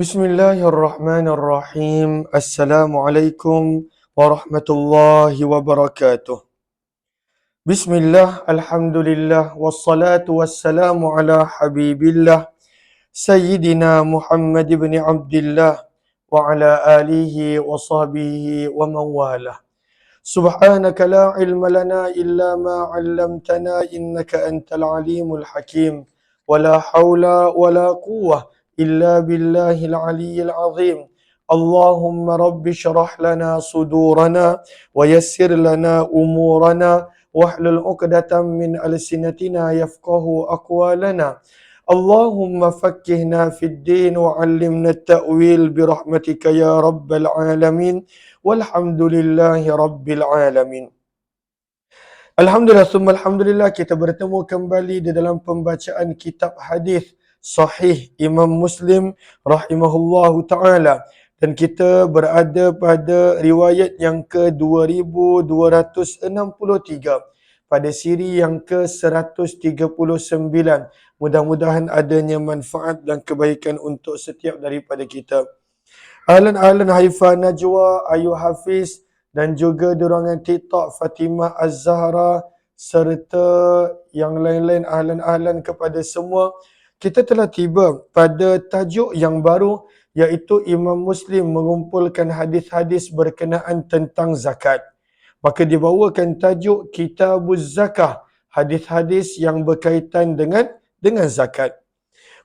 Bismillahirrahmanirrahim. Assalamualaikum warahmatullahi wabarakatuh. Bismillah, alhamdulillah, wassalatu wassalamu ala habibillah, Sayyidina Muhammad ibn Abdillah, wa ala alihi wa sahbihi wa mawalah. Subhanaka la ilma lana illa ma 'allamtana innaka antal alimul hakim. Wa la haula wa la quwwah illa billahil aliyyil azim. Allahumma rabbi shrah lana sudurana wa yassir lana umurana wahlul 'uqdatam min alsinatina yafqahu aqwalana. Allahumma fakkihna fid din wa 'allimna at-ta'wil bi rahmatika ya rabbal alamin. Walhamdulillahi Rabbil Alamin. Alhamdulillah, summa alhamdulillah, kita bertemu kembali di dalam pembacaan kitab hadis Sahih Imam Muslim rahimahullahu ta'ala. Dan kita berada pada riwayat yang ke-2263 pada siri yang ke-139. Mudah-mudahan adanya manfaat dan kebaikan untuk setiap daripada kita. Ahlan Haifa Najwa, Ayu Hafiz dan juga dorongan TikTok Fatimah Az-Zahra serta yang lain-lain, ahlan kepada semua. Kita telah tiba pada tajuk yang baru, iaitu Imam Muslim mengumpulkan hadis-hadis berkenaan tentang zakat. Maka dibawakan tajuk Kitabuz Zakah, hadis-hadis yang berkaitan dengan zakat.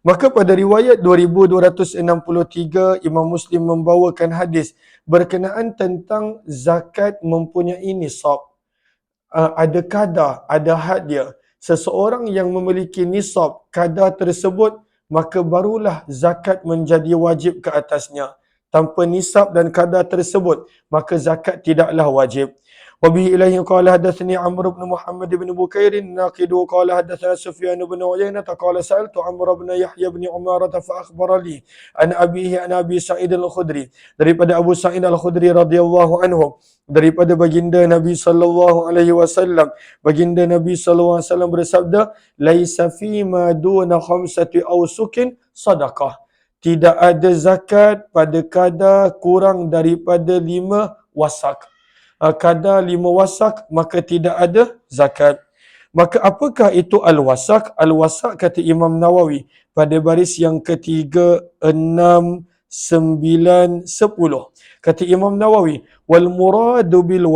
Maka pada riwayat 2263, Imam Muslim membawakan hadis berkenaan tentang zakat mempunyai nisab. Ada kadar, ada had dia. Seseorang yang memiliki nisab kadar tersebut, maka barulah zakat menjadi wajib ke atasnya. Tanpa nisab dan kadar tersebut, maka zakat tidaklah wajib. وبه إليه قال حدثني عمرو بن محمد بن بكير الناقد قال حدثنا سفيان بن عيينة قال سألت عمرو بن يحيى بن عمارة فأخبر لي عن أبيه عن أبي سعيد الخدري, daripada Abu Sa'id Al-Khudri radhiyallahu anhu, daripada baginda Nabi sallallahu alaihi wasallam, baginda Nabi sallallahu alaihi wasallam bersabda, laisa fi ma duna khamsati awsukin sadaqah, tidak ada zakat pada kadar kurang daripada 5 wasak. Kadar 5 wasak, maka tidak ada zakat. Maka apakah itu al-wasak? Al-wasak, kata Imam Nawawi pada baris yang ketiga, 6, 9, 10. Kata Imam Nawawi, wal muradu bil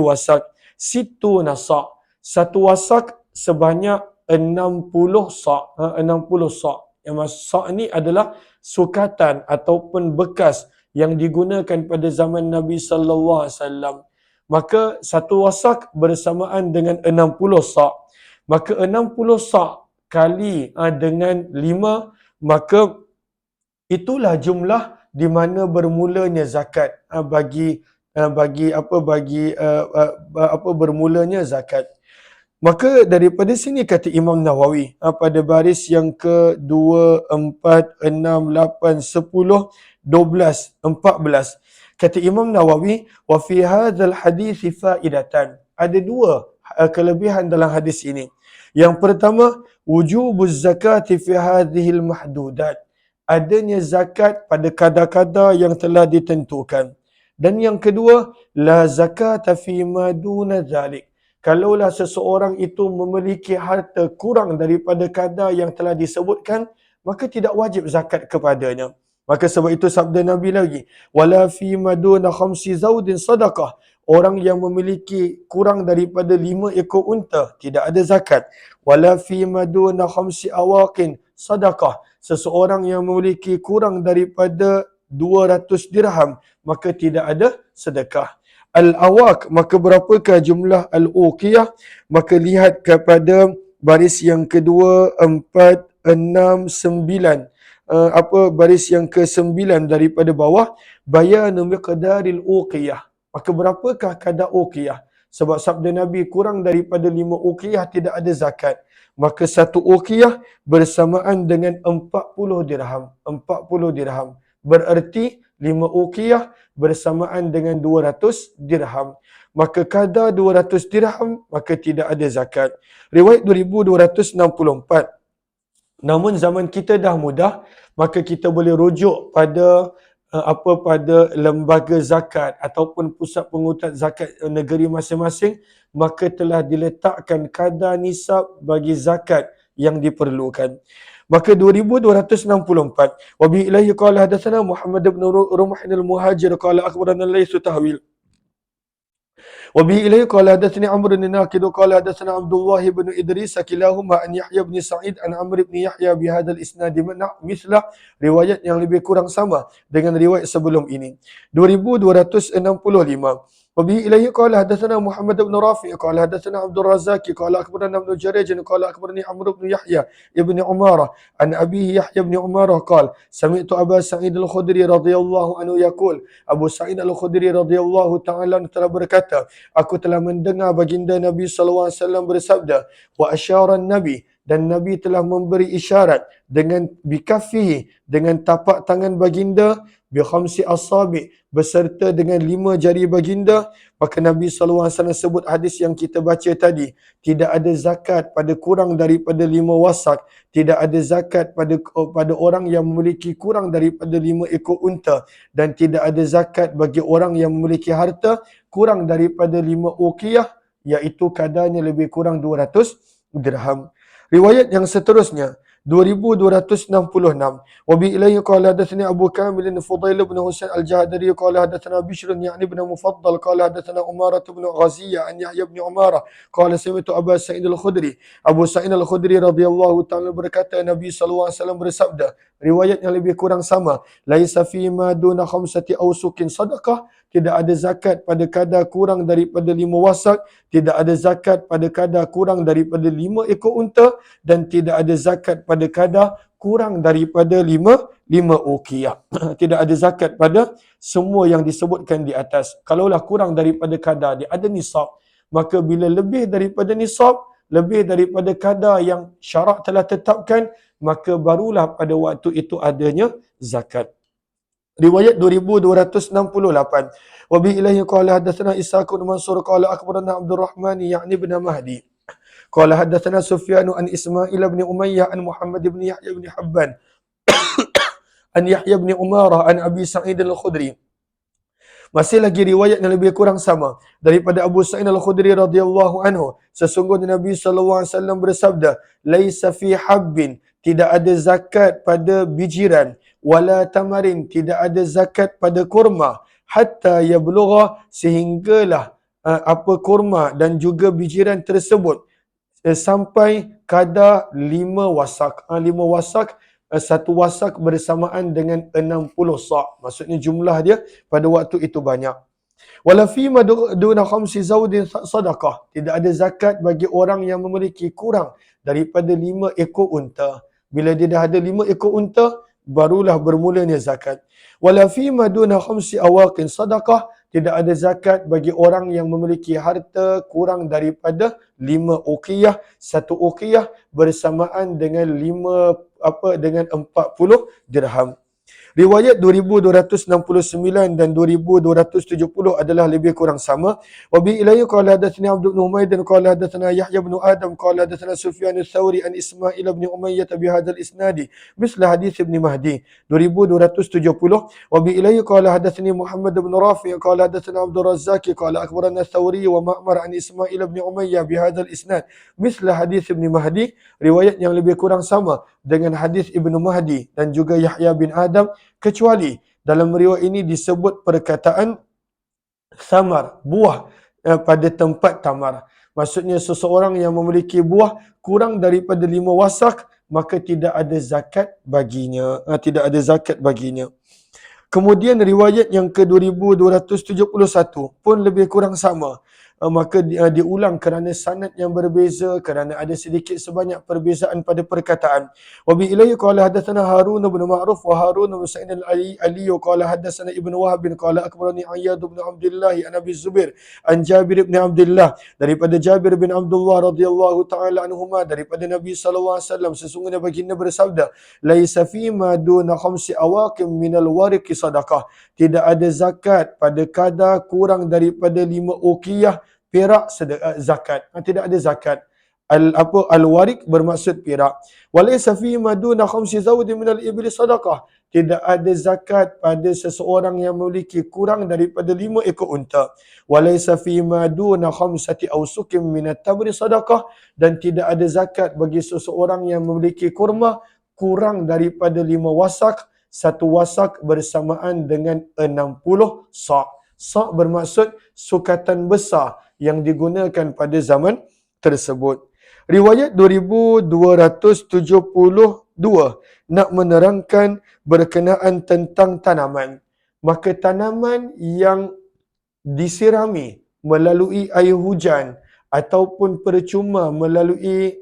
wasak, situ nasa'. Satu wasak sebanyak 60 sa'. 60 sa'. Yang sa' ni adalah sukatan ataupun bekas yang digunakan pada zaman Nabi sallallahu alaihi wasallam. Maka satu wasak bersamaan dengan 60 sa'. Maka 60 sa' kali dengan 5, maka itulah jumlah di mana bermulanya zakat. Bermulanya zakat. Maka daripada sini kata Imam Nawawi pada baris yang ke-2, 4, 6, 8, 10, 12, 14, kata Imam Nawawi, wa fi hadzal hadis faidatan. Ada 2 kelebihan dalam hadis ini. Yang pertama, wujubuz zakati fi hadhil mahdudat. Adanya zakat pada kadar-kadar yang telah ditentukan. Dan yang kedua, la zakata fi ma duna zalik. Kalaulah seseorang itu memiliki harta kurang daripada kadar yang telah disebutkan, maka tidak wajib zakat kepadanya. Maka sebab itu sabda Nabi lagi, wala fi maduna khamsi zaudin sadaqah. Orang yang memiliki kurang daripada 5 ekor unta tidak ada zakat. Wala fi maduna khamsi awaqin sadaqah. Seseorang yang memiliki kurang daripada 200 dirham, maka tidak ada sedekah. Al-awaq, maka berapakah jumlah al-uqiyah? Maka lihat kepada baris yang kedua, 4, 6, 9. Baris yang ke-9 daripada bawah, bayanu miqdaril uqiyah. Maka berapakah kadar uqiyah? Sebab sabda Nabi, kurang daripada 5 uqiyah tidak ada zakat. Maka 1 uqiyah bersamaan dengan 40 dirham. 40 dirham. Bererti 5 uqiyah bersamaan dengan 200 dirham. Maka kadar 200 dirham, maka tidak ada zakat. Riwayat 2264. Namun zaman kita dah mudah, maka kita boleh rujuk pada pada lembaga zakat ataupun pusat pengutat zakat negeri masing-masing, maka telah diletakkan kadar nisab bagi zakat yang diperlukan. Maka 2264, wa bi ilaihi qala hadatsana Muhammad ibn Rumh al-Muhajir qala akhbarana Layth tahwil. وبه إليه قال حدثني عمرو بن ناقد قال حدثنا عبد الله بن إدريس كلاهما عن يحيى بن سعيد عن عمرو بن يحيى بهذا الإسناد مثل riwayat yang lebih kurang sama dengan riwayat sebelum ini. 2265. وبه إليه قال حدثنا محمد بن رافع قال حدثنا عبد الرزاق قال أخبرنا ابن جريج قال أخبرني عمرو بن يحيى ابن عمارة عن أبيه يحيى بن عمارة قال سمعت أبا سعيد الخدري رضي الله عنه يقول Abu Sa'id Al-Khudri radhiyallahu ta'ala telah berkata, aku telah mendengar baginda Nabi SAW bersabda, wa asyaran Nabi, dan Nabi telah memberi isyarat dengan bikafihi, dengan tapak tangan baginda, bi khamsi asabi, beserta dengan 5 jari baginda. Maka Nabi SAW sebut hadis yang kita baca tadi, tidak ada zakat pada kurang daripada 5 wasak, tidak ada zakat pada orang yang memiliki kurang daripada 5 ekor unta, dan tidak ada zakat bagi orang yang memiliki harta kurang daripada 5 uqiyah, iaitu kadarnya lebih kurang 200 dirham. Riwayat yang seterusnya 2266. Wa bi ilayhi qala hadatsani Abu Kamil Fudail bin Husain al-Jahdari qala hadatsana Bishr ya'ni ibn Mufaddal qala hadatsana Umarah bin Ghaziyah an Yahya bin Umarah qala sami'tu Abu Sa'id al-Khudri. Abu Sa'id al-Khudri radhiyallahu ta'ala berkata, Nabi sallallahu alaihi wasallam bersabda, riwayat yang lebih kurang sama, laisa fi ma duna khamsati awsukin sadaqah, tidak ada zakat pada kadar kurang daripada 5 wasak, tidak ada zakat pada kadar kurang daripada 5 ekor unta, dan tidak ada zakat pada kadar kurang daripada 5 uqiyah. Tidak ada zakat pada semua yang disebutkan di atas. Kalaulah kurang daripada kadar, dia ada nisab, maka bila lebih daripada nisab, lebih daripada kadar yang syarak telah tetapkan, maka barulah pada waktu itu adanya zakat. Riwayat 2268. Wa bi ilaihi qala hadatsana Ishaq bin Mansur qala akhbarana Abdul Rahman ya'ni ibn Mahdi qala hadatsana Sufyan an Ismail bin Umayyah an Muhammad bin Yahya bin Habban an Yahya bin Umarah an Abi Sa'id al-Khudri. Masih lagi riwayat yang lebih kurang sama daripada Abu Sa'id al-Khudri radhiyallahu anhu, sesungguhnya Nabi sallallahu alaihi wasallam bersabda, laisa fi habbin, tidak ada zakat pada bijiran, wala tamarin, tidak ada zakat pada kurma, hatta yablugha, sehinggalah apa kurma dan juga bijiran tersebut sampai kadar 5 wasak. 5 wasak, 1 wasak bersamaan dengan 60 sa'. Maksudnya jumlah dia pada waktu itu banyak. Wala fi ma duna khamsi zawdin sadaqah, tidak ada zakat bagi orang yang memiliki kurang daripada 5 ekor unta. Bila dia dah ada 5 ekor unta, barulah bermulanya zakat. Wala fi ma duna khamsi awaqin sadaqah, tidak ada zakat bagi orang yang memiliki harta kurang daripada 5 uqiyah. 1 uqiyah bersamaan dengan 40 dirham. Riwayat 2269 dan 2270 adalah lebih kurang sama. Wa bi ilayhi qala hadatsani Abd bin Humaid qala hadatsana Yahya bin Adam qala hadatsana Sufyan ats-Tsauri an Ismail bin Umayyah bi hadzal isnadi misla hadits Ibn Mahdi. 2270. Wa bi ilayhi qala hadatsani Muhammad bin Rafi' qala hadatsana Abdul Razzaq qala akhbarana Ats-Tsauri wa Ma'mar an Ismail bin Umayyah bi hadzal isnad misla hadits Ibn Mahdi. Riwayat yang lebih kurang sama dengan hadis Ibnu Mahdi dan juga Yahya bin Adam, kecuali dalam riwayat ini disebut perkataan samar, buah pada tempat tamar. Maksudnya seseorang yang memiliki buah kurang daripada 5 wasak, maka tidak ada zakat baginya. Tidak ada zakat baginya. Kemudian riwayat yang ke-2271 pun lebih kurang sama. Maka diulang kerana sanad yang berbeza, kerana ada sedikit sebanyak perbezaan pada perkataan. Wa bi ilayhi qala hadatsana Harun bin Ma'ruf wa Harun bin Sa'id al-Ali qala hadatsana Ibnu Wahab qala akhbarani Ayyad bin Abdullah an Abi Zubair an Jabir bin Abdullah, daripada Jabir bin Abdullah radhiyallahu taala anhuma, daripada Nabi sallallahu alaihi wasallam, sesungguhnya baginda bersabda, laisa fi ma duna khamsi awaqim minal wariqi sadaqah, tidak ada zakat pada kadar kurang daripada 5 uqiyah perak zakat. Tidak ada zakat. Al-warik bermaksud perak. Walaysa fi ma duna khamsi zawdin min al-ibli sadaqah. Tidak ada zakat pada seseorang yang memiliki kurang daripada 5 ekor unta. Walaysa fi ma duna khamsati awsukin min at-tamri sadaqah. Dan tidak ada zakat bagi seseorang yang memiliki kurma kurang daripada 5 wasak. 1 wasak bersamaan dengan 60 sa'. Sa' bermaksud sukatan besar yang digunakan pada zaman tersebut. Riwayat 2272 nak menerangkan berkenaan tentang tanaman. Maka tanaman yang disirami melalui air hujan ataupun percuma melalui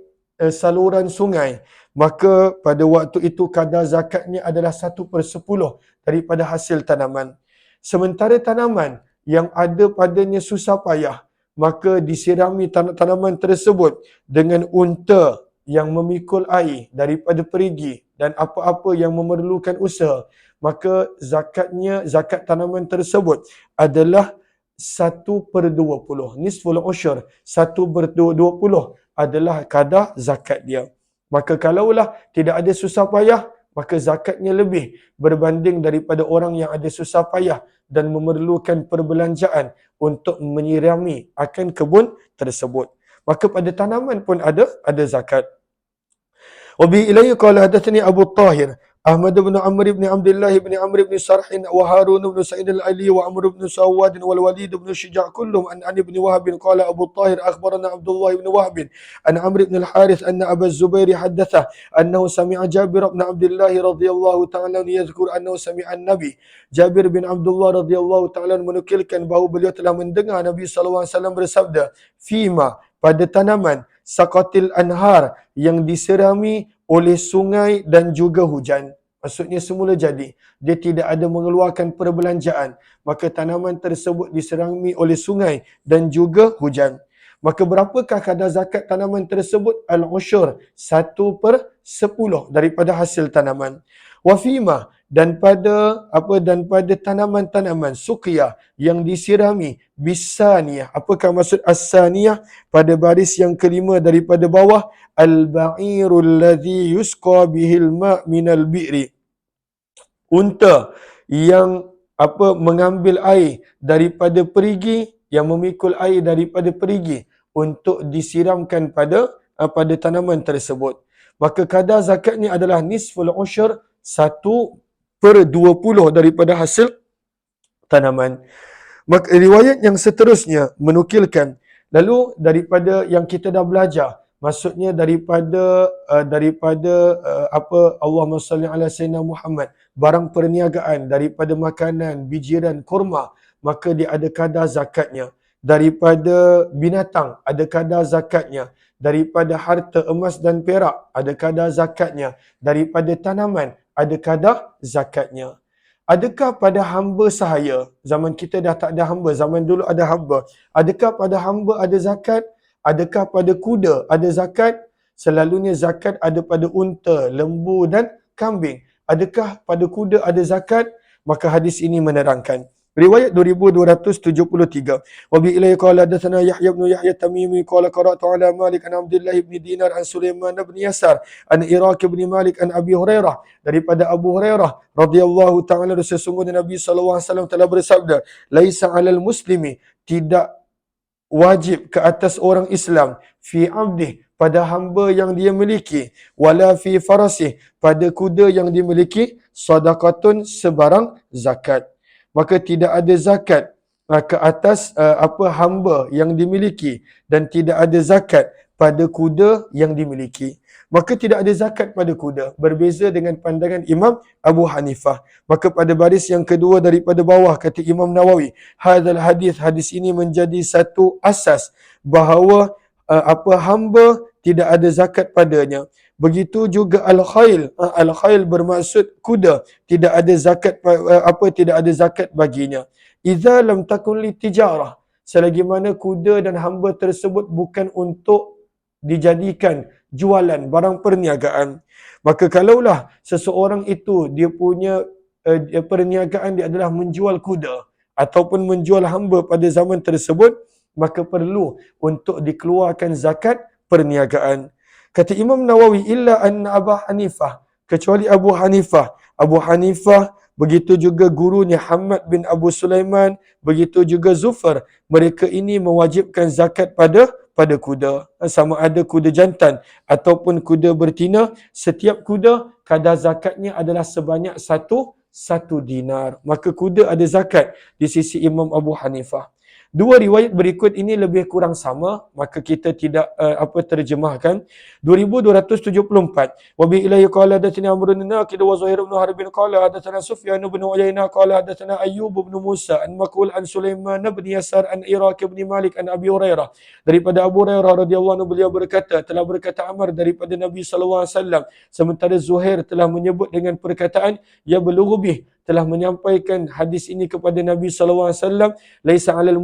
saluran sungai, maka pada waktu itu kadar zakatnya adalah 1/10 daripada hasil tanaman. Sementara tanaman yang ada padanya susah payah, maka disirami tanaman tersebut dengan unta yang memikul air daripada perigi dan apa-apa yang memerlukan usaha, maka zakat tanaman tersebut adalah 1/20. Nisful usyur, 1/20 adalah kadar zakat dia. Maka kalaulah tidak ada susah payah, maka zakatnya lebih berbanding daripada orang yang ada susah payah dan memerlukan perbelanjaan untuk menyirami akan kebun tersebut. Maka pada tanaman pun ada zakat. Wabi ilayhi qala hadatsani Abu Tahir Ahmad bin Amr bin Abdullah bin Amr bin Sarh wa Harun bin Sa'id al-Ali wa Amr bin Sawad wal Walid bin Syija' kullum an ibn Wahb qala Abu Tahir akhbarana Abdullah bin Wahb an Amr bin al-Harith anna Abu Zubair haddatha annahu sami'a Jabir bin Abdullah radhiyallahu ta'ala yadhkur annahu sami'a an-Nabi. Jabir bin Abdullah radhiyallahu ta'ala menukilkan bahawa beliau telah mendengar Nabi sallallahu alaihi wasallam bersabda, "Fima, pada tanaman, saqatil anhar yang diserami oleh sungai dan juga hujan." Maksudnya semula jadi, dia tidak ada mengeluarkan perbelanjaan, maka tanaman tersebut diserami oleh sungai dan juga hujan. Maka berapakah kadar zakat tanaman tersebut? Al-usyur, 1/10 daripada hasil tanaman. Wafima, dan pada tanaman-tanaman suqiyah yang disirami bisaniyah. Apakah maksud as-saniyah? Pada baris yang kelima daripada bawah, al-ba'irul ladzi yusqa bihil ma' minal bi'ri. Unta yang mengambil air daripada perigi, yang memikul air daripada perigi untuk disiramkan pada tanaman tersebut. Maka kadar zakatnya adalah nisful usyur, 1/20 daripada hasil tanaman. Maka riwayat yang seterusnya menukilkan, lalu daripada yang kita dah belajar, maksudnya daripada Allahumma salli ala sayyidina Muhammad, barang perniagaan daripada makanan, bijiran, kurma, maka dia ada kadar zakatnya. Daripada binatang ada kadar zakatnya. Daripada harta emas dan perak ada kadar zakatnya. Daripada tanaman ada kadar zakatnya. Adakah pada hamba sahaya, zaman kita dah tak ada hamba, zaman dulu ada hamba, adakah pada hamba ada zakat? Adakah pada kuda ada zakat? Selalunya zakat ada pada unta, lembu dan kambing. Adakah pada kuda ada zakat? Maka hadis ini menerangkan. Riwayat 2273. Wa bi ilayhi qala hadatsana Yahya bin Yahya Tamimi qala qara'tu ala Malik an Abdullah bin Dinar an Sulaiman bin Yasar an Iraq bin Malik an Abi Hurairah, daripada Abu Hurairah radhiyallahu ta'ala, sesungguhnya Nabi sallallahu alaihi wasallam telah bersabda, laisa 'alal muslimi, tidak wajib ke atas orang Islam, fi 'abdih, pada hamba yang dia miliki, wala fi farasih, pada kuda yang dimiliki, sadaqatun, sebarang zakat. Maka tidak ada zakat ke atas hamba yang dimiliki, dan tidak ada zakat pada kuda yang dimiliki. Maka tidak ada zakat pada kuda, berbeza dengan pandangan Imam Abu Hanifah. Maka pada baris yang kedua daripada bawah kata Imam Nawawi, hadis ini menjadi satu asas bahawa hamba tidak ada zakat padanya. Begitu juga al-khail. Al-khail bermaksud kuda, tidak ada zakat baginya. Idza lam takun li tijarah, selagi mana kuda dan hamba tersebut bukan untuk dijadikan jualan, barang perniagaan. Maka kalaulah seseorang itu dia punya perniagaan dia adalah menjual kuda ataupun menjual hamba pada zaman tersebut, maka perlu untuk dikeluarkan zakat perniagaan. Kata Imam Nawawi, illa anna Abu Hanifah, kecuali Abu Hanifah. Abu Hanifah, begitu juga gurunya Hamad bin Abu Sulaiman, begitu juga Zufar. Mereka ini mewajibkan zakat pada kuda. Sama ada kuda jantan ataupun kuda bertina. Setiap kuda, kadar zakatnya adalah sebanyak satu dinar. Maka kuda ada zakat di sisi Imam Abu Hanifah. Dua riwayat berikut ini lebih kurang sama, maka kita tidak terjemahkan. 2274. Wa bi ilahi qala hadatsana Amr bin Naqid wa Zuhair bin Harb qala hadatsana Sufyan bin Uyainah qala hadatsana Ayyub bin Musa an Makul an Sulaiman bin Yasar an Iraq bin Malik an Abi Hurairah. Daripada Abu Hurairah radhiyallahu anhu, beliau berkata, telah berkata Amr daripada Nabi sallallahu alaihi wasallam, sementara Zuhair telah menyebut dengan perkataan ya belughu bih, telah menyampaikan hadis ini kepada Nabi sallallahu alaihi wasallam, laisa 'alal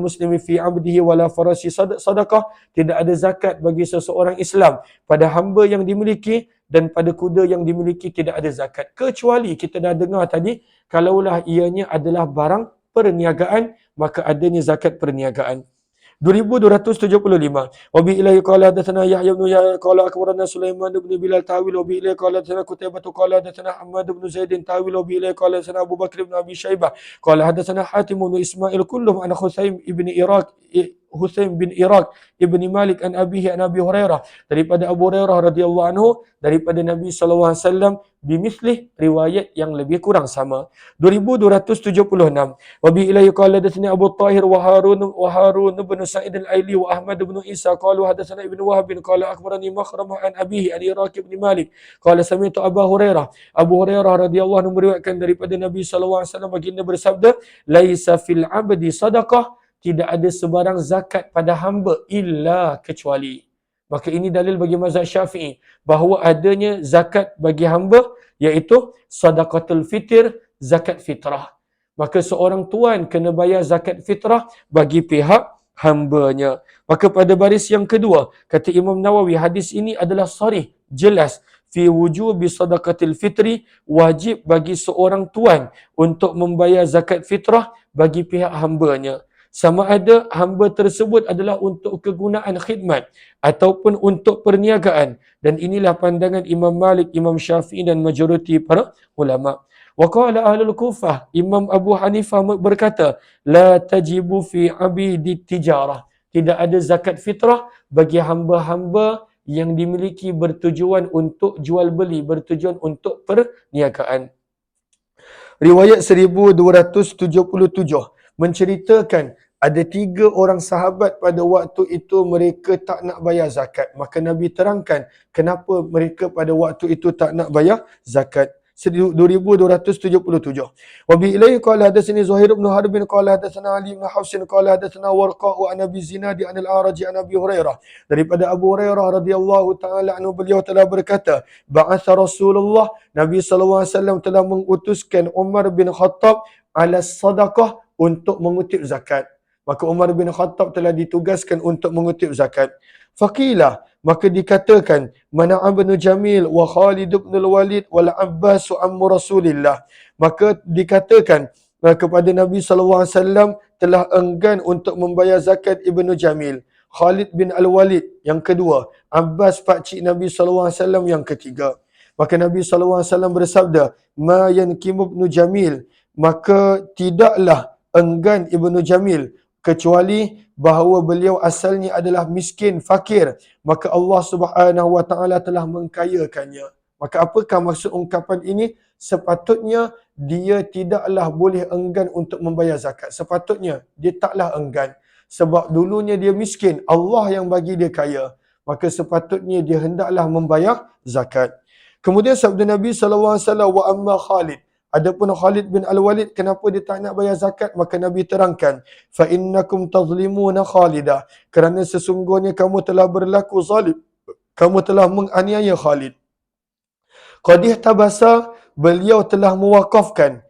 muslimi fi 'abdihi wala farasi sadaqah, tidak ada zakat bagi seseorang Islam pada hamba yang dimiliki dan pada kuda yang dimiliki tidak ada zakat, kecuali kita dah dengar tadi, kalaulah ianya adalah barang perniagaan maka adanya zakat perniagaan. 2275. Wa bi ilahi qala hadatsana Yahya bin Yahya qala akhbarana Sulaiman bin Bilal tawil wa bi ilahi qala hadatsana Qutaibah qala hadatsana Ahmad bin Zaid tawil wa bi ilahi qala hadatsana Abu Bakr bin Abi Syaibah qala hadatsana Hatim bin Ismail kulluhum an Husaim bin Iraq ibni Malik an abihi an Abi Hurairah, daripada Abu Hurairah radhiyallahu anhu, daripada Nabi sallallahu alaihi wasallam, bimislih, riwayat yang lebih kurang sama. 2276. Wa bi ilahi qala hadatsani Abu Tahir wa Harun bin Sa'id al-Aili wa Ahmad bin Isa qalu hadatsana Ibnu Wahb qala akhbarani Makhramah an abihi an Iraq ibn Malik qala sami'tu Abu Hurairah. Abu Hurairah radhiyallahu anhu meriwayatkan daripada Nabi sallallahu alaihi wasallam, baginda bersabda, laisa fil 'abdi sadaqah, tidak ada sebarang zakat pada hamba illa kecuali. Maka ini dalil bagi mazhab Syafi'i bahawa adanya zakat bagi hamba, iaitu sadaqatul fitr, zakat fitrah. Maka seorang tuan kena bayar zakat fitrah bagi pihak hambanya. Maka pada baris yang kedua, kata Imam Nawawi, hadis ini adalah sarih, jelas, fi wujubi sadaqatil fitri, wajib bagi seorang tuan untuk membayar zakat fitrah bagi pihak hambanya. Sama ada hamba tersebut adalah untuk kegunaan khidmat ataupun untuk perniagaan. Dan inilah pandangan Imam Malik, Imam Syafi'i dan majoriti para ulama. Wa qala ahlul Kufah, Imam Abu Hanifah berkata, la tajibu fi abidi tijarah, tidak ada zakat fitrah bagi hamba-hamba yang dimiliki bertujuan untuk jual beli, bertujuan untuk perniagaan. Riwayat 1277 menceritakan ada 3 orang sahabat pada waktu itu mereka tak nak bayar zakat. Maka Nabi terangkan kenapa mereka pada waktu itu tak nak bayar zakat. 2277. Wa bi ilaihi qala hadatsani Zuhair bin Harb qala hadatsana Ali bin Hafsin qala hadatsana Warqa wa Nabi Zinadi an al-A'raj an Abi Hurairah, daripada Abu Hurairah radhiyallahu taala anhu, beliau telah berkata, ba'atha Rasulullah, Nabi sallallahu alaihi wasallam telah mengutuskan Umar bin Khattab ala sadaqah, untuk mengutip zakat. Maka Umar bin Khattab telah ditugaskan untuk mengutip zakat. Faqilah, maka dikatakan, mana Ibnu Jamil wa Khalid bin al-Walid wal Abbas ammu Rasulillah. Maka dikatakan kepada Nabi sallallahu alaihi wasallam telah enggan untuk membayar zakat Ibnu Jamil, Khalid bin al-Walid yang kedua, Abbas pakcik Nabi sallallahu alaihi wasallam yang ketiga. Maka Nabi sallallahu alaihi wasallam bersabda, ma yankimu Ibnu Jamil, maka tidaklah enggan Ibnu Jamil, kecuali bahawa beliau asalnya adalah miskin, fakir, maka Allah Subhanahu wa taala telah mengkayakannya. Maka apakah maksud ungkapan ini? Sepatutnya dia tidaklah boleh enggan untuk membayar zakat. Sepatutnya dia taklah enggan. Sebab dulunya dia miskin, Allah yang bagi dia kaya. Maka sepatutnya dia hendaklah membayar zakat. Kemudian sabda Nabi sallallahu alaihi wasallam, wa amma Khalid, adapun Khalid bin Al-Walid, kenapa dia tak nak bayar zakat? Maka Nabi terangkan, fa innakum tazlimuna Khalidah, kerana sesungguhnya kamu telah berlaku zalim, kamu telah menganiaya Khalid. Qadih tabasa, beliau telah mewakafkan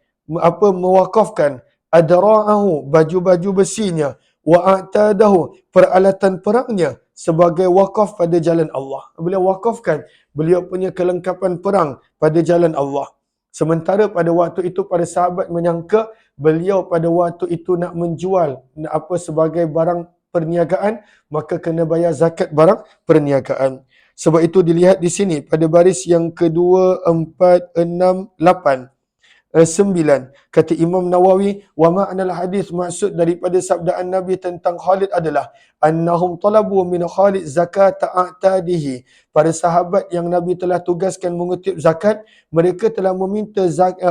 adra'ahu, baju-baju besinya, wa a'tadahu, peralatan perangnya, sebagai wakaf pada jalan Allah. Beliau wakafkan beliau punya kelengkapan perang pada jalan Allah. Sementara pada waktu itu para sahabat menyangka beliau pada waktu itu nak menjual sebagai barang perniagaan, maka kena bayar zakat barang perniagaan. Sebab itu dilihat di sini pada baris yang kedua, 4, 6, 8. 9. Kata Imam Nawawi, wa ma'nal hadis, maksud daripada sabdaan Nabi tentang Khalid adalah annahum talabu min Khalid zakat a'tadihi. Para sahabat yang Nabi telah tugaskan mengutip zakat, mereka telah meminta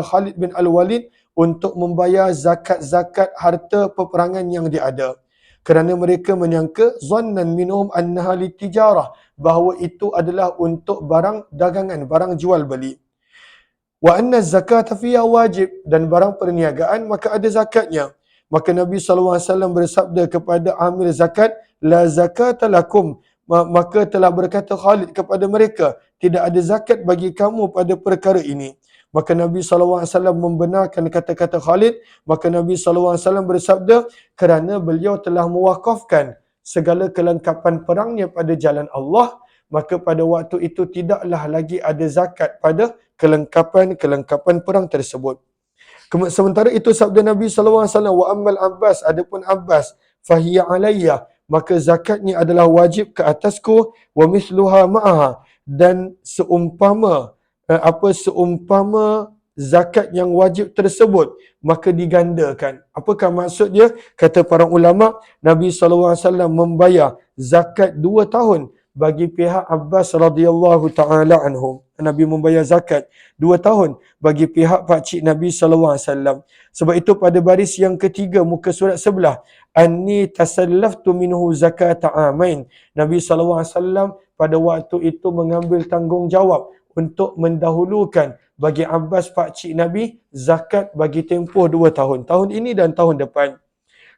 Khalid bin Al-Walid untuk membayar zakat-zakat harta peperangan yang dia ada. Kerana mereka menyangka zannan minhum annaha litijarah, bahawa itu adalah untuk barang dagangan, barang jual beli. Wa anna zakata fiha wajib, dan barang perniagaan maka ada zakatnya. Maka Nabi SAW bersabda kepada amil zakat, la zakata lakum. Maka telah berkata Khalid kepada mereka, tidak ada zakat bagi kamu pada perkara ini. Maka Nabi SAW membenarkan kata-kata Khalid. Maka Nabi SAW bersabda, kerana beliau telah mewakafkan segala kelengkapan perangnya pada jalan Allah, maka pada waktu itu tidaklah lagi ada zakat pada kelengkapan perang tersebut. Sementara itu sabda Nabi SAW, wa ammal Abbas, adapun Abbas, fahiya alayya, maka zakatnya adalah wajib ke atasku, wa misluha ma'aha, dan seumpama zakat yang wajib tersebut, maka digandakan. Apakah maksud dia? Kata para ulama, Nabi SAW membayar zakat 2 tahun bagi pihak Abbas radhiyallahu ta'ala anhum. Nabi membayar zakat 2 tahun bagi pihak pakcik Nabi SAW. Sebab itu pada baris yang ketiga, muka surat sebelah, anni tasallaftu minhu zakat amain. Nabi SAW pada waktu itu mengambil tanggungjawab untuk mendahulukan bagi Abbas pakcik Nabi zakat bagi tempoh 2 tahun. Tahun ini dan tahun depan.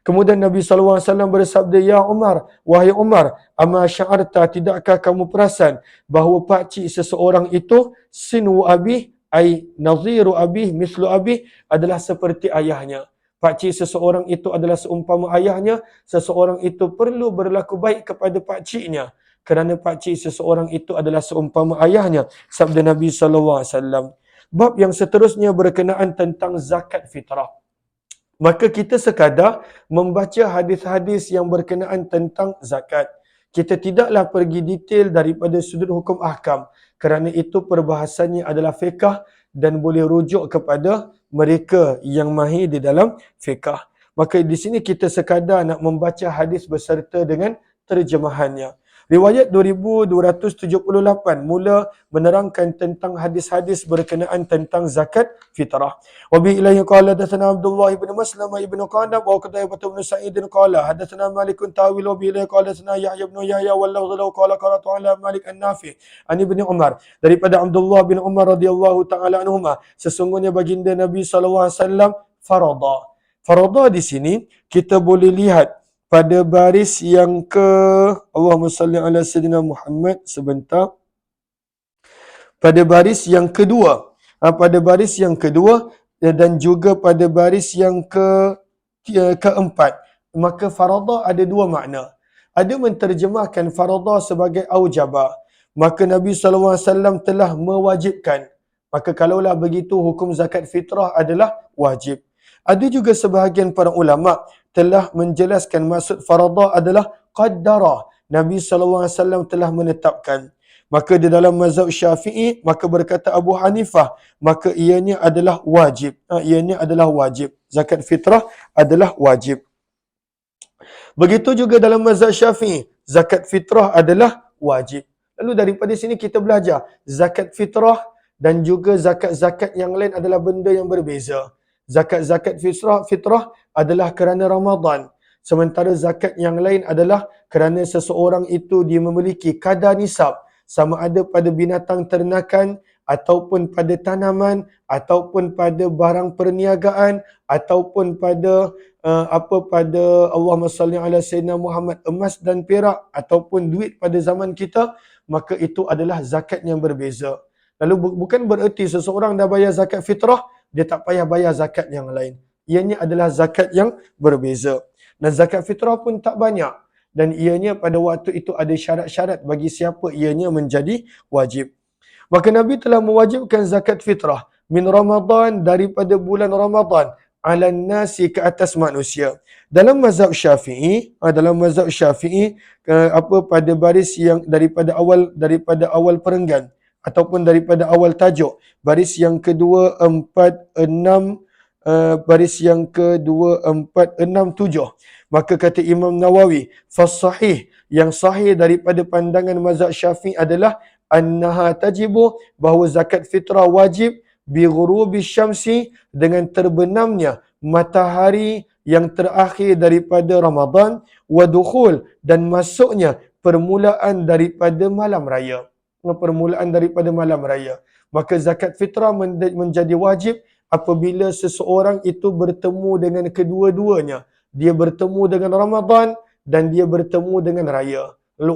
Kemudian Nabi SAW bersabda, ya Umar, wahai Umar, ama sya'arta, tidakkah kamu perasan bahawa pakcik seseorang itu sinu abih, ay naziru abih, mislu abih, adalah seperti ayahnya. Pakcik seseorang itu adalah seumpama ayahnya. Seseorang itu perlu berlaku baik kepada pakciknya, kerana pakcik seseorang itu adalah seumpama ayahnya. Sabda Nabi SAW. Bab yang seterusnya berkenaan tentang zakat fitrah. Maka kita sekadar membaca hadis-hadis yang berkenaan tentang zakat. Kita tidaklah pergi detail daripada sudut hukum ahkam, kerana itu perbahasannya adalah fiqh dan boleh rujuk kepada mereka yang mahir di dalam fiqh. Maka di sini kita sekadar nak membaca hadis beserta dengan terjemahannya. Riwayat 2278 mula menerangkan tentang hadis-hadis berkenaan tentang zakat fitrah. Wa bi ilaihi qala hadatsana Abdullah ibn Maslam ibn Qanab wa Qutaybah ibn Sa'id qala hadatsana Malik tawil wa bi ilaihi qala hadatsana Yahya ibn Yahya wallahu lahu qala qara'tu ala Malik an-Nafi an ibn Umar, daripada Abdullah bin Umar radhiyallahu taala anhuma, sesungguhnya baginda Nabi sallallahu alaihi wasallam farada. Farada di sini kita boleh lihat pada baris yang Allahumma salli ala Sayyidina Muhammad, sebentar. Pada baris yang kedua, dan juga pada baris yang keempat. Maka farada ada 2 makna. Ada menterjemahkan farada sebagai aujaba. Maka Nabi SAW telah mewajibkan. Maka kalaulah begitu, hukum zakat fitrah adalah wajib. Ada juga sebahagian para ulama telah menjelaskan maksud farada adalah qaddara. Nabi SAW telah menetapkan. Maka di dalam mazhab Syafi'i, maka berkata Abu Hanifah, maka ianya adalah wajib. Zakat fitrah adalah wajib. Begitu juga dalam mazhab Syafi'i, zakat fitrah adalah wajib. Lalu daripada sini kita belajar zakat fitrah dan juga zakat-zakat yang lain adalah benda yang berbeza. Zakat-zakat fitrah adalah kerana Ramadan. Sementara zakat yang lain adalah kerana seseorang itu dia memiliki kadar nisab, sama ada pada binatang ternakan, ataupun pada tanaman, ataupun pada barang perniagaan, ataupun pada pada Allahumma salli ala Sayyidina Muhammad, emas dan perak, ataupun duit pada zaman kita, maka itu adalah zakat yang berbeza. Lalu bukan bererti seseorang dah bayar zakat fitrah, dia tak payah bayar zakat yang lain. Ianya adalah zakat yang berbeza. Dan zakat fitrah pun tak banyak. Dan ianya pada waktu itu ada syarat-syarat bagi siapa ianya menjadi wajib. Maka Nabi telah mewajibkan zakat fitrah min Ramadan, daripada bulan Ramadan, 'alan nasi ke atas manusia. Dalam mazhab Syafi'i, pada baris yang daripada awal perenggan ataupun daripada awal tajuk, baris yang kedua, 4, 6, baris yang kedua, 4, 6, 7. Maka kata Imam Nawawi, fasahih, yang sahih daripada pandangan mazhab Syafi'i adalah annaha tajibu, bahawa zakat fitrah wajib bi ghurubi syamsi, dengan terbenamnya matahari yang terakhir daripada Ramadan, wa dukhul, dan masuknya permulaan daripada malam raya. Permulaan daripada malam raya. Maka zakat fitrah menjadi wajib apabila seseorang itu bertemu dengan kedua-duanya. Dia bertemu dengan Ramadan dan dia bertemu dengan raya. Lalu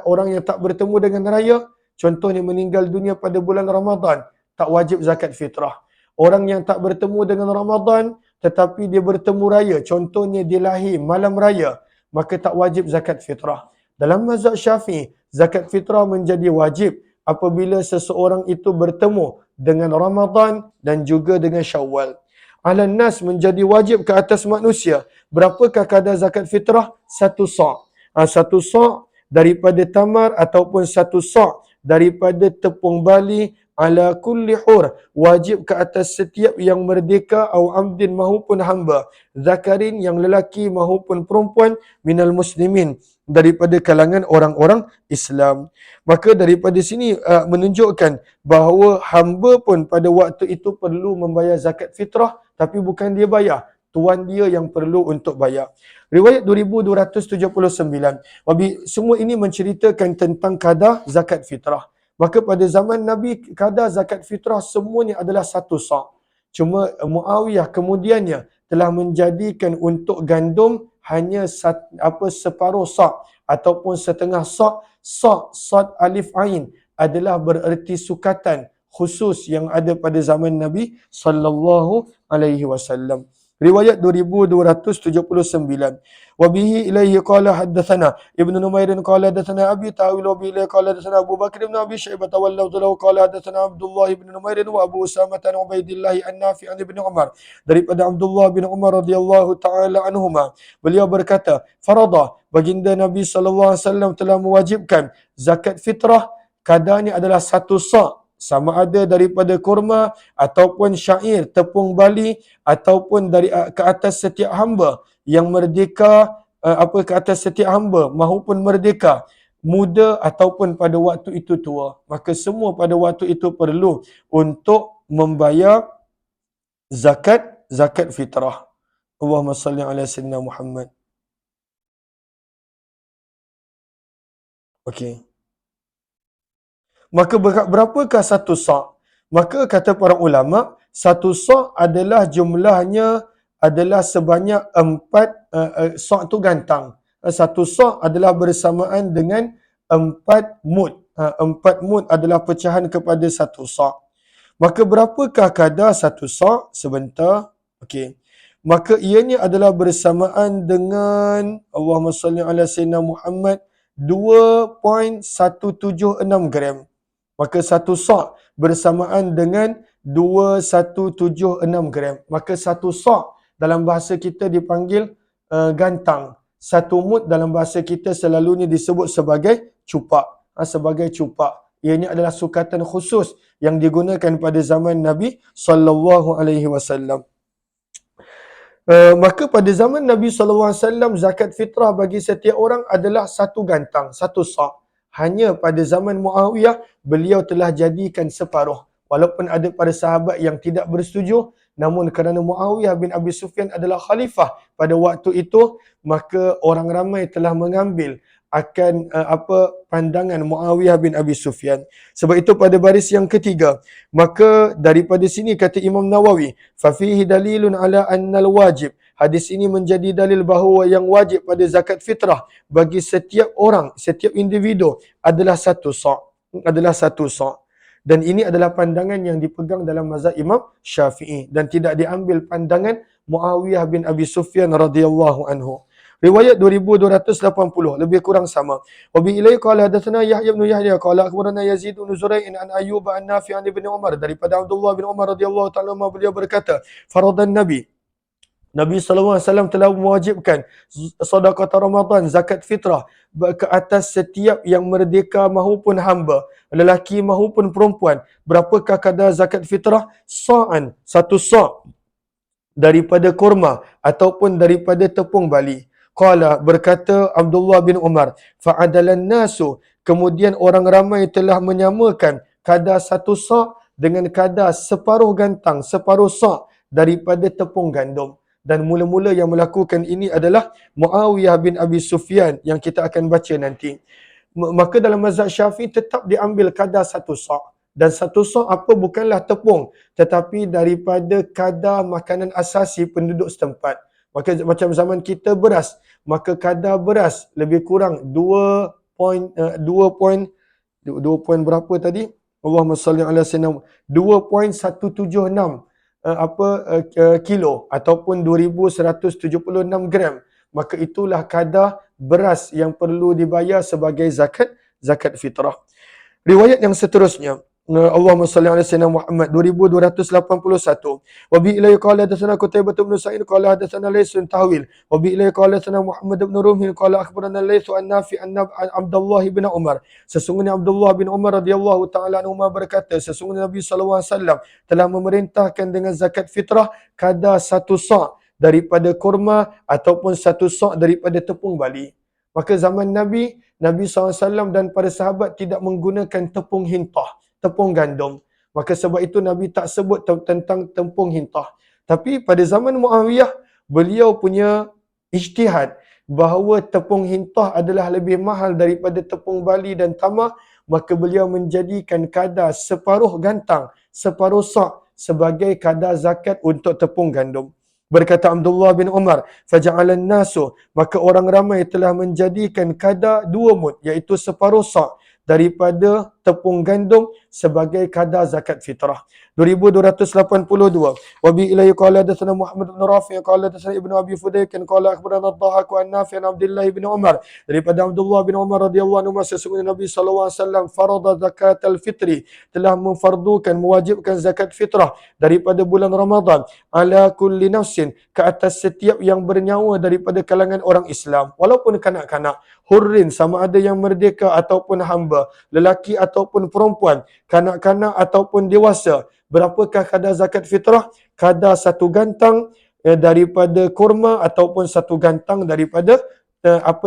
orang yang tak bertemu dengan raya, contohnya meninggal dunia pada bulan Ramadan, tak wajib zakat fitrah. Orang yang tak bertemu dengan Ramadan tetapi dia bertemu raya, contohnya dia lahir malam raya, maka tak wajib zakat fitrah. Dalam mazhab Syafi'i, zakat fitrah menjadi wajib apabila seseorang itu bertemu dengan Ramadan dan juga dengan Syawal. Ahlan nas, menjadi wajib ke atas manusia. Berapakah kadar zakat fitrah? 1 sa'. 1 sa' daripada tamar ataupun 1 sa' daripada tepung bali, ala kulli hur, wajib ke atas setiap yang merdeka, au amdin, mahupun hamba, zakarin, yang lelaki mahupun perempuan, minal muslimin, daripada kalangan orang-orang Islam. Maka daripada sini menunjukkan bahawa hamba pun pada waktu itu perlu membayar zakat fitrah, tapi bukan dia bayar, tuan dia yang perlu untuk bayar. Riwayat 2279. Semua ini menceritakan tentang kadar zakat fitrah. Maka pada zaman Nabi, kadar zakat fitrah semuanya adalah 1 sa'. Cuma Muawiyah kemudiannya telah menjadikan untuk gandum hanya separuh sa' ataupun setengah sa'. Sad alif ain adalah bererti sukatan khusus yang ada pada zaman Nabi sallallahu alaihi wasallam. Riwayat 2279. Wabihi ilaihi qala haddathana Ibnu Numair qala haddathana Abi Tawil wa bihi ilaihi qala haddathana Abu Bakr bin Abi Syaibah wallahu lahu qala haddathana Abdullah bin Numair wa Abu Usamah an Ubaidillah an-Nafi' an Ibnu Umar, daripada Abdullah bin Umar radhiyallahu taala anhuma, beliau berkata, farada, baginda Nabi sallallahu alaihi wasallam telah mewajibkan zakat fitrah, kadarnya adalah 1 sa', sama ada daripada kurma ataupun syair, tepung bali, ataupun dari ke atas setiap hamba yang merdeka, ke atas setiap hamba mahupun merdeka, muda ataupun pada waktu itu tua. Maka semua pada waktu itu perlu untuk membayar zakat fitrah. Allahumma salli ala sayyidina Muhammad. Okey. Maka berapakah 1 sa'? Maka kata para ulama, 1 sa' adalah jumlahnya adalah sebanyak 4, sa' tu gantang. 1 sa' adalah bersamaan dengan 4 mud. 4 mud adalah pecahan kepada 1 sa'. Maka berapakah kadar 1 sa'? Sebentar. Okey. Maka ianya adalah bersamaan dengan, Allahumma salli ala sayyidina Muhammad, 2.176 gram. Maka 1 sa' bersamaan dengan 2.176 gram. Maka 1 sa' dalam bahasa kita dipanggil gantang. 1 mud dalam bahasa kita selalunya disebut sebagai cupak. Sebagai cupak. Ianya adalah sukatan khusus yang digunakan pada zaman Nabi sallallahu alaihi wasallam. Maka pada zaman Nabi sallallahu alaihi wasallam, zakat fitrah bagi setiap orang adalah 1 gantang, 1 sa'. Hanya pada zaman Muawiyah, beliau telah jadikan separuh. Walaupun ada para sahabat yang tidak bersetuju, namun kerana Muawiyah bin Abi Sufyan adalah khalifah pada waktu itu, maka orang ramai telah mengambil akan pandangan Muawiyah bin Abi Sufyan. Sebab itu pada baris yang ketiga, maka daripada sini kata Imam Nawawi, fa fihi dalilun ala annal wajib, hadis ini menjadi dalil bahawa yang wajib pada zakat fitrah bagi setiap orang, setiap individu adalah 1 sa'. Adalah 1 sa'. Dan ini adalah pandangan yang dipegang dalam mazhab Imam Syafi'i dan tidak diambil pandangan Muawiyah bin Abi Sufyan radhiyallahu anhu. Riwayat 2280, lebih kurang sama. Wa bi ilai qala hadatsana Yahya bin Yahya qala akhbarana Yazid bin Zura'in an Ayyub an Nafi' an Ibnu Umar, daripada Abdullah bin Umar radhiyallahu ta'ala anhu, beliau berkata, faradan Nabi Nabi SAW telah mewajibkan sedekah Ramadan, zakat fitrah ke atas setiap yang merdeka mahupun hamba, lelaki mahupun perempuan. Berapakah kadar zakat fitrah? Sa'an, satu sa' daripada kurma ataupun daripada tepung bali. Qala, berkata Abdullah bin Umar, fa'adalan nasu, kemudian orang ramai telah menyamakan kadar satu sa' dengan kadar separuh gantang, separuh sa' daripada tepung gandum. Dan mula-mula yang melakukan ini adalah Muawiyah bin Abi Sufyan yang kita akan baca nanti. Maka dalam mazhab Syafi'i tetap diambil kadar satu sa'. Dan satu sa' apa bukanlah tepung, tetapi daripada kadar makanan asasi penduduk setempat. Maka macam zaman kita beras, maka kadar beras lebih kurang 2 berapa tadi? Allahumma salli ala sayyidina 2.176 kilo ataupun 2176 gram. Maka itulah kadar beras yang perlu dibayar sebagai zakat fitrah. Riwayat yang seterusnya, Allahumma salli ala sayyidina Muhammad 2281. Wa bi ilaihi qala hadatsana Qutaibah bin Sa'id qala hadatsana Laysun tahwil. Wa bi ilaihi qala hadatsana Muhammad bin Rumhi qala akhbarana Laysu an Nafi an Abdullah bin Umar. Sesungguhnya Abdullah bin Umar radhiyallahu taala anhu berkata, sesungguhnya Nabi sallallahu alaihi wasallam telah memerintahkan dengan zakat fitrah kadar satu sa' daripada kurma ataupun satu sa' daripada tepung bali. Maka zaman Nabi SAW dan para sahabat tidak menggunakan tepung hintah, tepung gandum. Maka sebab itu Nabi tak sebut tentang tepung hintah. Tapi pada zaman Muawiyah, beliau punya ijtihad bahawa tepung hintah adalah lebih mahal daripada tepung bali dan tamar, maka beliau menjadikan kadar separuh gantang, separuh sa' sebagai kadar zakat untuk tepung gandum. Berkata Abdullah bin Umar, faja'alan nasu, maka orang ramai telah menjadikan kadar 2 mud, iaitu separuh sa' daripada tepung gandum sebagai kadar zakat fitrah. 2282. Wa bi ilaihi qala hadatsana Muhammad bin Rafi' qala hadatsana Ibnu Abi Fudaykin qala akhbarana Ad-Dhahhak an Nafi' an Abdullah bin Umar, daripada Abdullah bin Umar radhiyallahu anhu, sesungguhnya Nabi sallallahu alaihi wasallam farada zakatal fitri, telah memfardukan, mewajibkan zakat fitrah daripada bulan Ramadan ala kulli nafsin, ke atas setiap yang bernyawa daripada kalangan orang Islam, walaupun kanak-kanak, hurrin, sama ada yang merdeka ataupun hamba, lelaki ataupun perempuan, kanak-kanak ataupun dewasa. Berapakah kadar zakat fitrah? Kadar satu gantang daripada kurma ataupun satu gantang daripada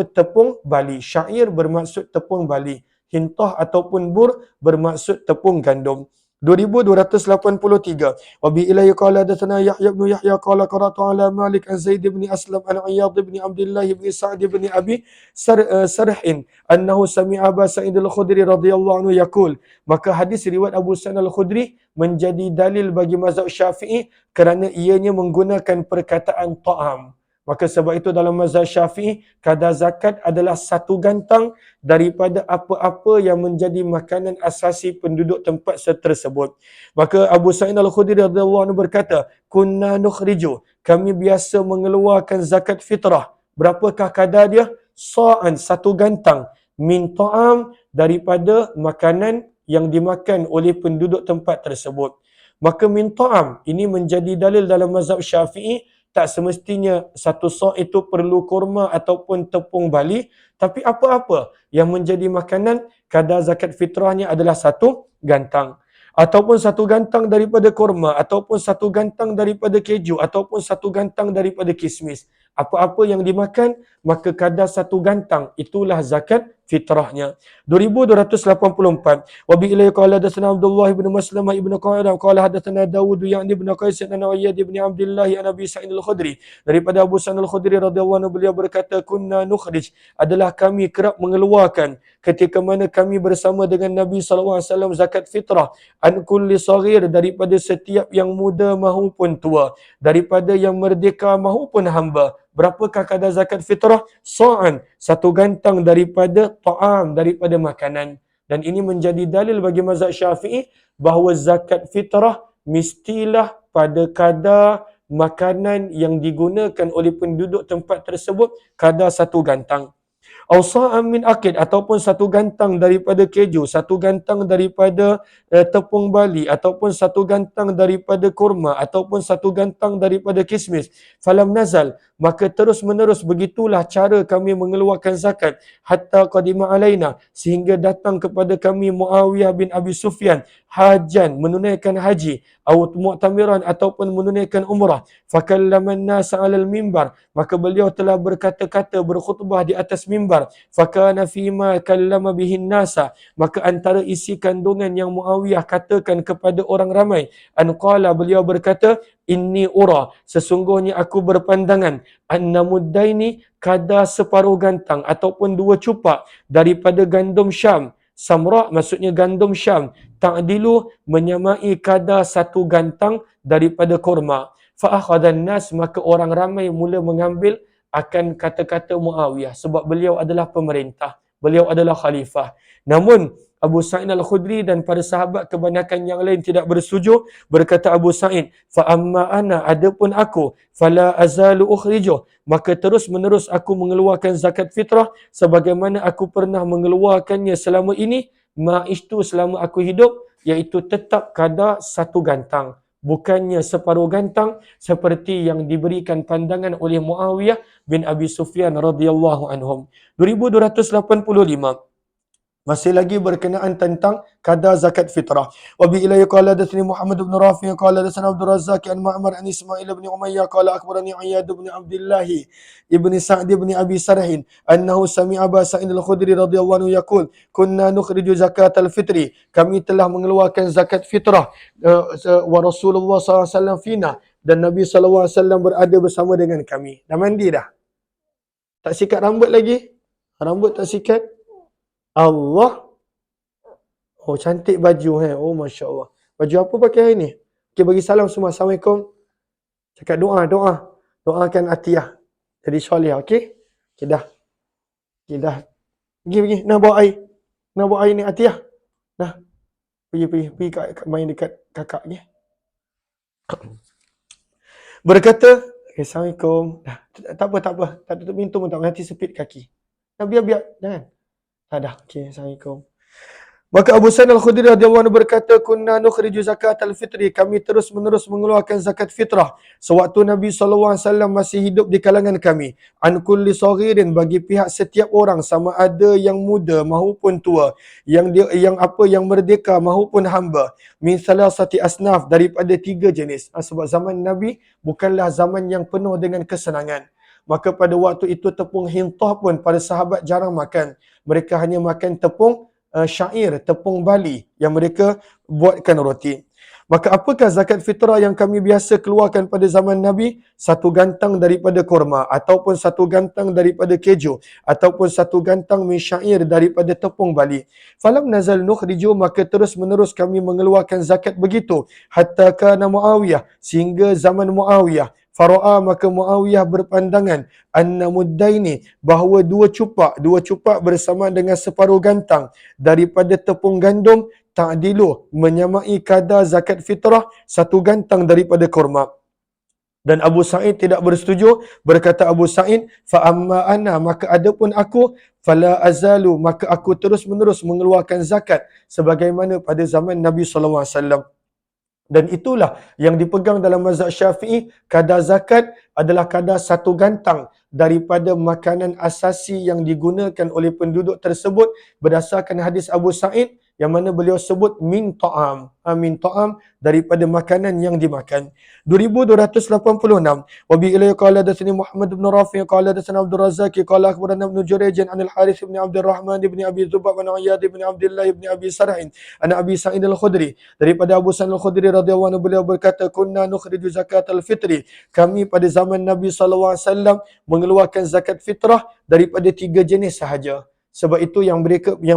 tepung bali. Syair bermaksud tepung bali. Hintah ataupun bur bermaksud tepung gandum. 2283. Wa bi ilaihi qala hadatsana Yahya bin Yahya qala qara'tu ala Malik an Zaid bin Aslam an Iyad bin Abdullah bin Sa'd bin Abi Sarhin annahu sami'a Abu Sa'id al-Khudri radhiyallahu anhu yaqul. Maka hadis riwayat Abu Sa'id al-Khudri menjadi dalil bagi mazhab Syafi'i kerana ianya menggunakan perkataan ta'am. Maka sebab itu dalam mazhab Syafi'i, kadar zakat adalah satu gantang daripada apa-apa yang menjadi makanan asasi penduduk tempat tersebut. Maka Abu Sa'id al-Khudri radhiyallahu anhu berkata, kunna nukhriju, kami biasa mengeluarkan zakat fitrah. Berapakah kadar dia? Sa'an, satu gantang, min ta'am, daripada makanan yang dimakan oleh penduduk tempat tersebut. Maka min ta'am ini menjadi dalil dalam mazhab Syafi'i, tak semestinya satu sa' itu perlu kurma ataupun tepung bali, tapi apa-apa yang menjadi makanan, kadar zakat fitrahnya adalah satu gantang. Ataupun satu gantang daripada kurma, ataupun satu gantang daripada keju, ataupun satu gantang daripada kismis. Apa-apa yang dimakan, maka kadar satu gantang, itulah zakat fitrahnya. 2284. Wa bi ilaihi qala hadatsana Abdullah bin Maslamah ibn Qa'idam qala hadatsana Dawud ya'ni ibn Qais an Uyaid bin Abdullah an Abi Sa'id al-Khudri, daripada Abu Sa'id al-Khudri radhiyallahu anhu, beliau berkata, kunna nukhrij, adalah kami kerap mengeluarkan ketika mana kami bersama dengan Nabi sallallahu alaihi wasallam zakat fitrah an kulli saghir, daripada setiap yang muda mahupun tua, daripada yang merdeka mahupun hamba. Berapakah kadar zakat fitrah? Sa'an, satu gantang daripada ta'am, daripada makanan. Dan ini menjadi dalil bagi mazhab Syafi'i bahawa zakat fitrah mestilah pada kadar makanan yang digunakan oleh penduduk tempat tersebut, kadar satu gantang. Aw sa'am min aqid, ataupun satu gantang daripada keju, satu gantang daripada tepung bali, ataupun satu gantang daripada kurma, ataupun satu gantang daripada kismis. Falam nazal, maka terus menerus begitulah cara kami mengeluarkan zakat hatta qadima alaina, sehingga datang kepada kami Muawiyah bin Abi Sufyan hajan, menunaikan haji, atau mu'tamiran, ataupun menunaikan umrah. Fakallaman nasa 'alal mimbar, maka beliau telah berkata-kata, berkhutbah di atas mimbar. Fakana fima kallama bihin nasa, maka antara isi kandungan yang Muawiyah katakan kepada orang ramai, anqala, beliau berkata, inni ura, sesungguhnya aku berpandangan, anna muddaini, kadar separuh gantang ataupun 2 cupak daripada gandum Syam. Samra maksudnya gandum Syam, ta'dilu, menyamai kadar satu gantang daripada kurma. Fa'akhadan nas, maka orang ramai mula mengambil akan kata-kata Muawiyah sebab beliau adalah pemerintah, beliau adalah khalifah. Namun Abu Sa'id Al-Khudri dan para sahabat kebanyakan yang lain tidak bersetuju. Berkata Abu Sa'id, fa amma ana, adapun aku, fala azalu ukhrijuh, maka terus menerus aku mengeluarkan zakat fitrah sebagaimana aku pernah mengeluarkannya selama ini, ma'ishtu, selama aku hidup, iaitu tetap kadar satu gantang, bukannya separuh gantang seperti yang diberikan pandangan oleh Muawiyah bin Abi Sufyan radhiyallahu anhum. 2285. Masih lagi berkenaan tentang kadar zakat fitrah. Wa bi ilayhi qala hadatsani Muhammad bin Rafi' qala hadatsana Abdul Razzaq an Ma'mar an Ismail bin Umayyah qala akhbarani Iyad bin Abdullah ibn Sa'd bin Abi Sarh annahu sami'a Abu Sa'id Al-Khudri radhiyallahu anhu yaqul kunna nukhriju zakat al-fitri, kami telah mengeluarkan zakat fitrah wa Rasulullah sallallahu alaihi wasallam fina, dan Nabi sallallahu alaihi wasallam berada bersama dengan kami. Dah mandi dah? Tak sikat rambut lagi? Rambut tak sikat? Allah. Oh, cantik baju. Oh, Masya Allah. Baju apa pakai hari ni? Okay, bagi salam semua. Assalamualaikum. Cakap doa. Doakan Atiyah jadi soleh. Okay? Okay, dah. Okay, dah. Pergi. Nak bawa air. Nak bawa air ni Atiyah. Dah. Pergi main dekat kakak. Okay? Berkata, okay, Assalamualaikum. Dah. Tak apa. Tak tutup pintu pun tak apa. Nanti sepit kaki. Dah, biar. Jangan. Dah. Okay, Assalamualaikum. Maka Abu Sa'id Al-Khudri radhiyallahu anhu berkata, kunna nukhriju zakat al-fitri, kami terus menerus mengeluarkan zakat fitrah sewaktu Nabi SAW masih hidup di kalangan kami. An kulli saghirin, bagi pihak setiap orang, sama ada yang muda maupun tua, yang merdeka maupun hamba. Min salasati asnaf, daripada 3 jenis. Sebab zaman Nabi bukanlah zaman yang penuh dengan kesenangan. Maka pada waktu itu tepung hintah pun para sahabat jarang makan. Mereka hanya makan tepung syair, tepung bali yang mereka buatkan roti. Maka apakah zakat fitrah yang kami biasa keluarkan pada zaman Nabi? 1 gantang daripada kurma, ataupun 1 gantang daripada keju, ataupun 1 gantang min syair daripada tepung bali. Falam nazal nukhriju, maka terus menerus kami mengeluarkan zakat begitu. Hatta kana Muawiyah, sehingga zaman Muawiyah. Fara'a, maka Muawiyah berpandangan, anna muddaini, bahawa 2 cupak bersama dengan separuh gantang daripada tepung gandum, ta'dilu, menyamai kadar zakat fitrah 1 gantang daripada kurma. Dan Abu Sa'id tidak bersetuju. Berkata Abu Sa'id, fa amma ana, maka adapun aku, fala azalu, maka aku terus menerus mengeluarkan zakat sebagaimana pada zaman Nabi sallallahu alaihi wasallam. Dan itulah yang dipegang dalam mazhab Syafi'i, kadar zakat adalah kadar 1 gantang daripada makanan asasi yang digunakan oleh penduduk tersebut berdasarkan hadis Abu Sa'id yang mana beliau sebut min ta'am, daripada makanan yang dimakan. 2286. Wa bi ilayhi qala hadatsani Muhammad bin Rafi' qala hadatsana Abdul Razzaq qala akhbarana Ibn Jurayj an al-Harith bin Abdul Rahman bin Abi Dzubab bin Iyad bin Abdullah bin Abi Sarh an Abi Sa'id Al-Khudri, daripada Abu Sa'id Al-Khudri radhiyallahu anhu, beliau berkata, kunna nukhriju zakat al-fitri, kami pada zaman Nabi sallallahu alaihi wasallam mengeluarkan zakat fitrah daripada 3 jenis sahaja. Sebab itu yang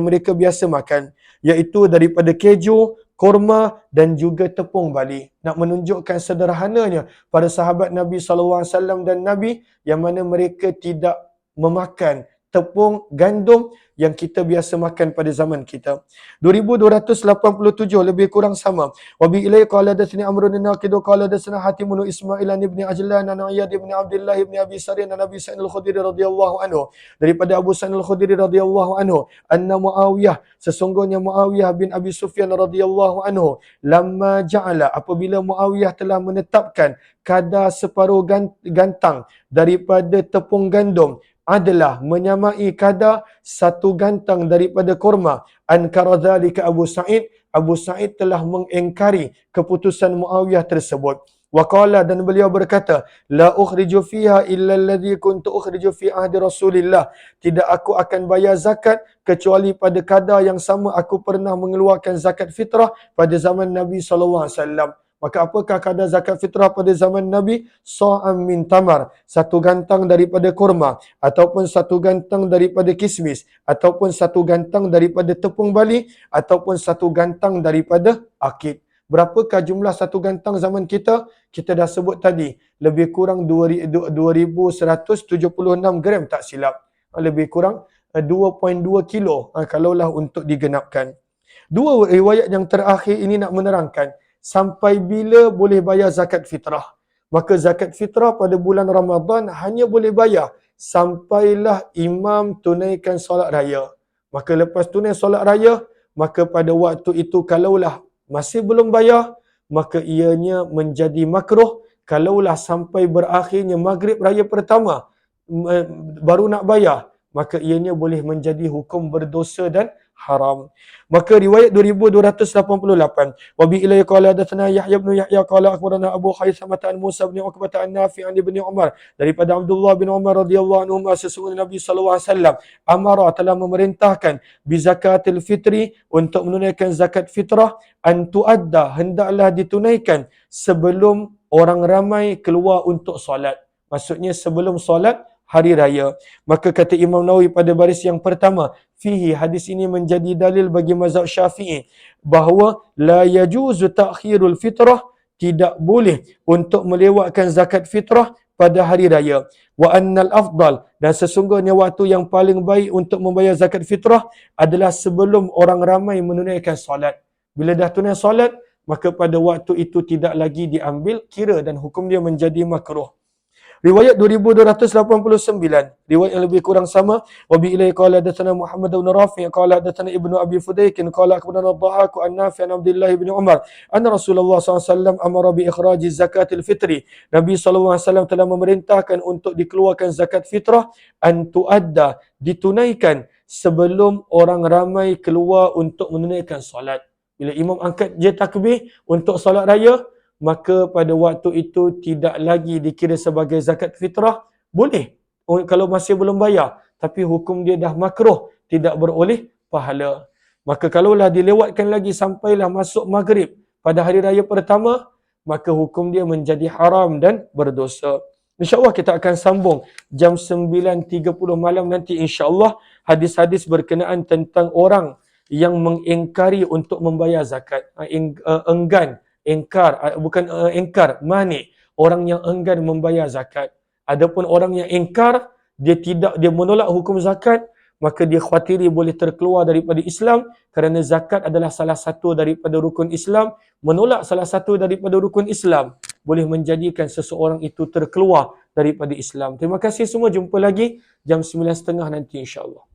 mereka biasa makan, iaitu daripada keju, kurma dan juga tepung bali. Nak menunjukkan sederhananya para sahabat Nabi sallallahu alaihi wasallam dan Nabi yang mana mereka tidak memakan tepung gandum yang kita biasa makan pada zaman kita. 2287 lebih kurang sama. Wa bi ilai qala hadatsani Amrun an-Naqid qala hadatsana Hatim bin Ismail an ibni Ajlan an Iyad ibn Abdullah ibn Abi Sarin an Nabi Sa'id al-Khudri radhiyallahu anhu, daripada Abu Sa'id al-Khudri radhiyallahu anhu, anna Muawiyah, sesungguhnya Muawiyah bin Abi Sufyan radhiyallahu anhu, lamma ja'ala, apabila Muawiyah telah menetapkan kadar separuh gantang daripada tepung gandum, adalah menyamai kadar satu gantang daripada kurma, ankara dzalika Abu Sa'id, Abu Sa'id telah mengingkari keputusan Muawiyah tersebut. Waqala, dan beliau berkata, la ukhriju fiha illa alladhi kuntu ukhriju fi ahdi Rasulillah, tidak aku akan bayar zakat kecuali pada kadar yang sama aku pernah mengeluarkan zakat fitrah pada zaman Nabi sallallahu alaihi wasallam. Maka apakah kadar zakat fitrah pada zaman Nabi? Sa'am min tamar, satu gantang daripada kurma, ataupun satu gantang daripada kismis, ataupun satu gantang daripada tepung bali, ataupun satu gantang daripada akid. Berapakah jumlah satu gantang zaman kita? Kita dah sebut tadi, lebih kurang 2176 gram tak silap. Lebih kurang 2.2 kilo kalaulah untuk digenapkan. Dua riwayat yang terakhir ini nak menerangkan sampai bila boleh bayar zakat fitrah. Maka zakat fitrah pada bulan Ramadan hanya boleh bayar sampailah imam tunaikan solat raya. Maka lepas tunai solat raya, maka pada waktu itu kalaulah masih belum bayar, maka ianya menjadi makruh. Kalaulah sampai berakhirnya maghrib raya pertama baru nak bayar, maka ianya boleh menjadi hukum berdosa dan haram. Maka riwayat 2288, wa bi ilai qala hadatsana Yahya bin Yahya qala akhbarana Abu Haitsamah an Musa bin Uqbah an Nafi' an Ibni Umar, daripada Abdullah bin Umar radhiyallahu anhu, sesungguhnya Nabi sallallahu alaihi wasallam amara, telah memerintahkan bi zakatil fitri, untuk menunaikan zakat fitrah, an tuadda, hendaklah ditunaikan sebelum orang ramai keluar untuk solat. Maksudnya sebelum solat hari raya. Maka kata Imam Nawawi pada baris yang pertama, fihi, hadis ini menjadi dalil bagi mazhab Syafi'i bahawa la yajuzu ta'khirul fitrah, tidak boleh untuk melewatkan zakat fitrah pada hari raya. Wa annal afdal, dan sesungguhnya waktu yang paling baik untuk membayar zakat fitrah adalah sebelum orang ramai menunaikan solat. Bila dah tunai solat, maka pada waktu itu tidak lagi diambil kira dan hukum dia menjadi makruh. Riwayat 2289, riwayat yang lebih kurang sama. Wa bi ilai qala hadatsana Muhammad bin Rafi' qala hadatsana Ibnu Abi Fudayk qala akhbarana Dhahak an Nafi' an Abdullah bin Umar anna Rasulullah SAW amara bi ikhraji zakatil fitri. Nabi SAW telah memerintahkan untuk dikeluarkan zakat fitrah, an tuadda, ditunaikan sebelum orang ramai keluar untuk menunaikan solat. Bila imam angkat je takbir untuk solat raya, maka pada waktu itu tidak lagi dikira sebagai zakat fitrah. Boleh kalau masih belum bayar, tapi hukum dia dah makruh, tidak beroleh pahala. Maka kalaulah dilewatkan lagi sampailah masuk maghrib pada hari raya pertama, maka hukum dia menjadi haram dan berdosa. InsyaAllah kita akan sambung jam 9.30 malam nanti, insyaAllah, hadis-hadis berkenaan tentang orang yang mengingkari untuk membayar zakat. Ingkar, manik, orang yang enggan membayar zakat. Adapun orang yang ingkar, dia menolak hukum zakat, maka dia khawatiri boleh terkeluar daripada Islam, kerana zakat adalah salah satu daripada rukun Islam. Menolak salah satu daripada rukun Islam boleh menjadikan seseorang itu terkeluar daripada Islam. Terima kasih semua, jumpa lagi jam 9.30 nanti, insyaAllah.